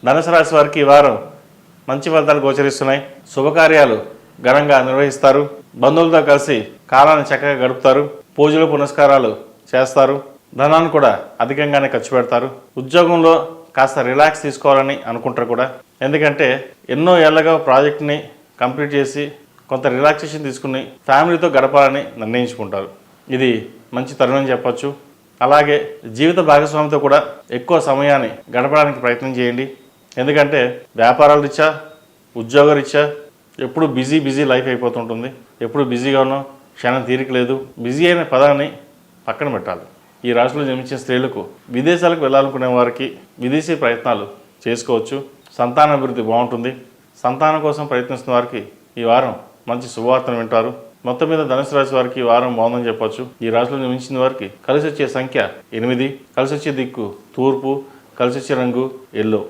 ధనుసు రాశి వారికి ఈ వారం మంచి ఫలితాలు గోచరిస్తున్నాయి. శుభకార్యాలు ఘనంగా నిర్వహిస్తారు. బంధువులతో కలిసి కాలాన్ని చక్కగా గడుపుతారు. పూజలు పునస్కారాలు చేస్తారు. ధనాన్ని కూడా అధికంగానే ఖర్చు పెడతారు. ఉద్యోగంలో కాస్త రిలాక్స్ తీసుకోవాలని అనుకుంటారు కూడా. ఎందుకంటే ఎన్నో ఏళ్ళగా ప్రాజెక్ట్ని కంప్లీట్ చేసి కొంత రిలాక్సేషన్ తీసుకుని ఫ్యామిలీతో గడపాలని నిర్ణయించుకుంటారు. ఇది మంచి తరుణం చెప్పచ్చు. అలాగే జీవిత భాగస్వామితో కూడా ఎక్కువ సమయాన్ని గడపడానికి ప్రయత్నం చేయండి. ఎందుకంటే వ్యాపారాల రీత్యా ఉద్యోగ రీత్యా ఎప్పుడు బిజీ లైఫ్ అయిపోతుంటుంది. ఎప్పుడు బిజీగా ఉన్నాం, క్షణం తీరిక లేదు. బిజీ అయిన పదాన్ని పక్కన పెట్టాలి. ఈ రాశిలో జన్మించిన స్త్రీలకు విదేశాలకు వెళ్ళాలనుకునే వారికి విదేశీ ప్రయత్నాలు చేసుకోవచ్చు. సంతానాభివృద్ధి బాగుంటుంది. సంతానం కోసం ప్రయత్నిస్తున్న వారికి ఈ వారం మంచి శుభవార్తను వింటారు. మొత్తం మీద ధనుసు రాశి వారికి ఈ వారం బాగుందని చెప్పొచ్చు. ఈ రాశిలో జన్మించిన వారికి కలిసి వచ్చే సంఖ్య 8, కలిసి వచ్చే దిక్కు తూర్పు, కలిసి వచ్చే రంగు ఎల్లో.